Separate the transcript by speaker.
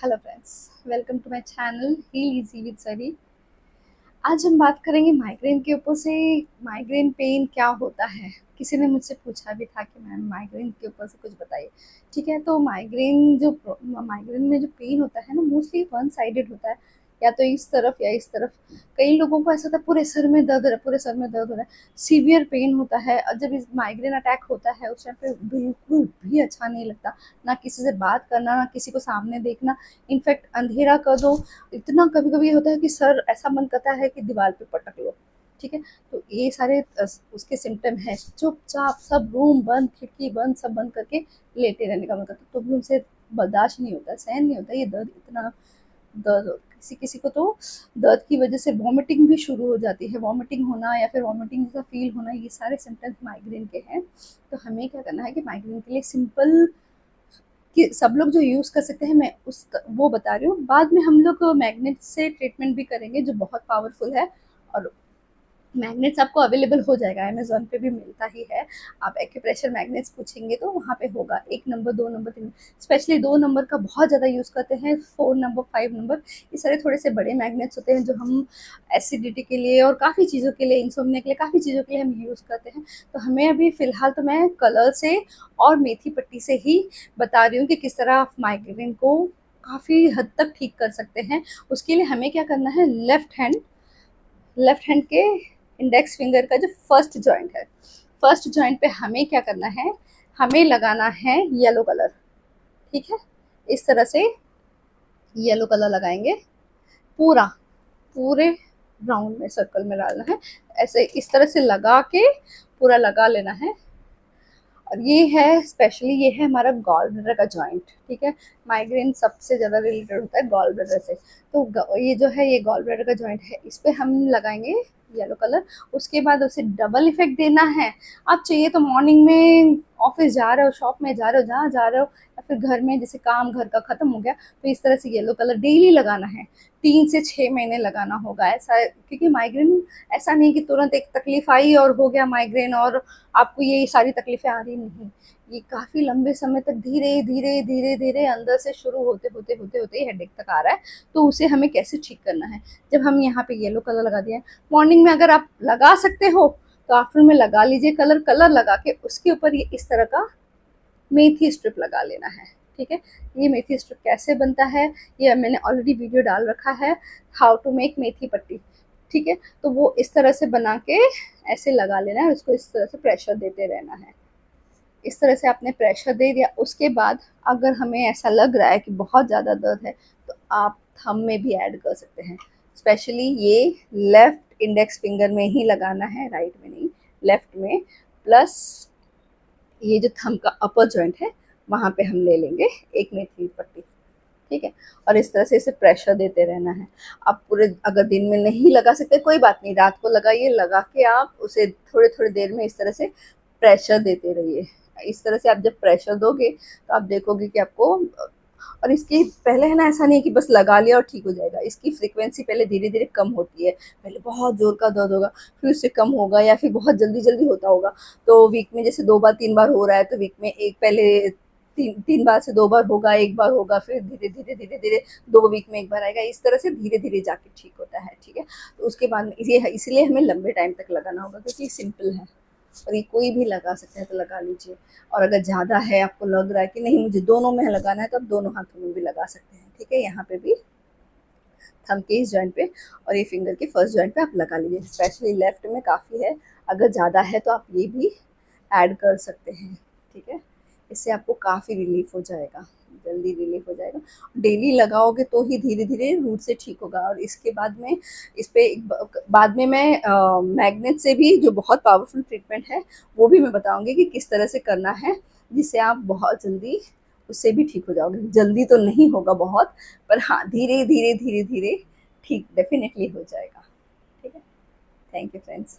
Speaker 1: Hello friends, welcome to my channel heal easy with सरी। आज हम बात करेंगे माइग्रेन के ऊपर से। माइग्रेन पेन क्या होता है? किसी ने मुझसे पूछा भी था कि मैम माइग्रेन के ऊपर से कुछ बताइए। ठीक है, तो माइग्रेन में जो पेन होता है ना, मोस्टली वन साइडेड होता है, या तो इस तरफ या इस तरफ। कई लोगों को ऐसा होता है पूरे सर में दर्द हो रहा है, पूरे सर में दर्द हो रहा है, सीवियर पेन होता है। और जब इस माइग्रेन अटैक होता है उस टाइम पे बिल्कुल भी अच्छा नहीं लगता, ना किसी से बात करना, ना किसी को सामने देखना। इनफैक्ट अंधेरा कर दो, इतना कभी कभी होता है कि सर ऐसा मन करता है कि दीवार पे पटक लो। ठीक है, तो ये सारे उसके सिम्टम है। चुपचाप सब रूम बंद, खिड़की बंद, सब बंद करके लेटे रहने का मन करता है, तो भी उनसे बर्दाश्त नहीं होता, सहन नहीं होता ये दर्द। इतना दर्द किसी किसी को तो दर्द की वजह से वॉमिटिंग भी शुरू हो जाती है। वॉमिटिंग होना या फिर वॉमिटिंग जैसा फील होना, ये सारे सिम्टम्स माइग्रेन के हैं। तो हमें क्या करना है कि माइग्रेन के लिए सिंपल कि सब लोग जो यूज़ कर सकते हैं, मैं उस वो बता रही हूँ। बाद में हम लोग मैग्नेट से ट्रीटमेंट भी करेंगे जो बहुत पावरफुल है। और मैग्नेट्स आपको अवेलेबल हो जाएगा, अमेजोन पे भी मिलता ही है। आप एक्यूप्रेशर मैग्नेट्स पूछेंगे तो वहाँ पे होगा। 1 नंबर, 2 नंबर, 3, स्पेशली 2 नंबर का बहुत ज़्यादा यूज़ करते हैं। 4 नंबर, 5 नंबर, ये सारे थोड़े से बड़े मैग्नेट्स होते हैं जो हम एसिडिटी के लिए और काफ़ी चीज़ों के लिए, इंसोम्निया के लिए, काफ़ी चीज़ों के लिए हम यूज़ करते हैं। तो हमें अभी फ़िलहाल तो मैं कलर से और मेथी पट्टी से ही बता रही हूँ कि किस तरह आप माइग्रेन को काफ़ी हद तक ठीक कर सकते हैं। उसके लिए हमें क्या करना है, लेफ्ट हैंड के इंडेक्स फिंगर का जो फर्स्ट जॉइंट है, फर्स्ट जॉइंट पे हमें क्या करना है, हमें लगाना है येलो कलर। ठीक है, इस तरह से येलो कलर लगाएंगे। पूरा पूरे राउंड में, सर्कल में डालना है। ऐसे इस तरह से लगा के पूरा लगा लेना है। और ये है स्पेशली, ये है हमारा गॉल ब्लैडर का जॉइंट। ठीक है, माइग्रेन सबसे ज़्यादा रिलेटेड होता है गॉल ब्लैडर से। तो ये जो है, ये गॉल ब्लैडर का जॉइंट है, इस पे हम लगाएंगे येलो कलर। उसके बाद उसे डबल इफेक्ट देना है। आप चाहिए तो मॉर्निंग में ऑफिस जा रहे हो, शॉप में जा रहे हो, जहाँ जा रहे हो, या फिर घर में जैसे काम घर का खत्म हो गया, तो इस तरह से येलो कलर डेली लगाना है। 3 से 6 महीने लगाना होगा ऐसा, क्योंकि माइग्रेन ऐसा नहीं कि तुरंत एक तकलीफ आई और हो गया माइग्रेन और आपको ये सारी तकलीफें आ रही नहीं। ये काफ़ी लंबे समय तक धीरे धीरे धीरे धीरे अंदर से शुरू होते होते होते होते हेडेक तक आ रहा है। तो उसे हमें कैसे ठीक करना है, जब हम यहाँ पे येलो कलर लगा दिया है, मॉर्निंग में अगर आप लगा सकते हो तो आफ्टरनून में लगा लीजिए। कलर लगा के उसके ऊपर ये इस तरह का मेथी स्ट्रिप लगा लेना है। ठीक है, ये मेथी स्ट्रिप कैसे बनता है, ये मैंने ऑलरेडी वीडियो डाल रखा है, हाउ टू मेक मेथी पट्टी। ठीक है, तो वो इस तरह से बना के ऐसे लगा लेना है, उसको इस तरह से प्रेशर देते रहना है। इस तरह से आपने प्रेशर दे दिया, उसके बाद अगर हमें ऐसा लग रहा है कि बहुत ज़्यादा दर्द है, तो आप थंब में भी ऐड कर सकते हैं। स्पेशली ये लेफ्ट इंडेक्स फिंगर में ही लगाना है, राइट में नहीं, लेफ्ट में। प्लस ये जो थंब का अपर जॉइंट है, वहाँ पे हम ले लेंगे एक मेथी पट्टी। ठीक है, और इस तरह से इसे प्रेशर देते रहना है। आप पूरे, अगर दिन में नहीं लगा सकते कोई बात नहीं, रात को लगाइए। लगा के आप उसे थोड़े थोड़े देर में इस तरह से प्रेशर देते रहिए। इस तरह से आप जब प्रेशर दोगे तो आप देखोगे कि आपको, और इसकी पहले है ना, ऐसा नहीं है कि बस लगा लिया और ठीक हो जाएगा। इसकी फ्रीक्वेंसी पहले धीरे धीरे कम होती है। पहले बहुत जोर का दर्द होगा, फिर उससे कम होगा, या फिर बहुत जल्दी जल्दी होता होगा। तो वीक में जैसे 2 बार 3 बार हो रहा है, तो वीक में एक, पहले 3 बार से 2 बार होगा, 1 बार होगा, फिर धीरे धीरे धीरे धीरे 2 वीक में 1 बार आएगा। इस तरह से धीरे धीरे जाके ठीक होता है। ठीक है, तो उसके बाद इसलिए हमें लंबे टाइम तक लगाना होगा, क्योंकि सिंपल है और ये कोई भी लगा सकता है, तो लगा लीजिए। और अगर ज़्यादा है, आपको लग रहा है कि नहीं मुझे दोनों में लगाना है, तो आप दोनों हाथों में भी लगा सकते हैं। ठीक है, यहाँ पे भी थंब के इस जॉइंट पे और ये फिंगर के फर्स्ट जॉइंट पे आप लगा लीजिए। स्पेशली लेफ्ट में काफ़ी है, अगर ज़्यादा है तो आप ये भी ऐड कर सकते हैं। ठीक है, इससे आपको काफ़ी रिलीफ हो जाएगा, जल्दी रिलीफ हो जाएगा। डेली लगाओगे तो ही धीरे धीरे रूट से ठीक होगा। और इसके बाद में इस पे बाद में मैं मैग्नेट से भी, जो बहुत पावरफुल ट्रीटमेंट है, वो भी मैं बताऊंगी कि किस तरह से करना है, जिससे आप बहुत जल्दी उससे भी ठीक हो जाओगे। जल्दी तो नहीं होगा बहुत, पर हाँ, धीरे धीरे धीरे धीरे ठीक डेफिनेटली हो जाएगा। ठीक है, थैंक यू फ्रेंड्स।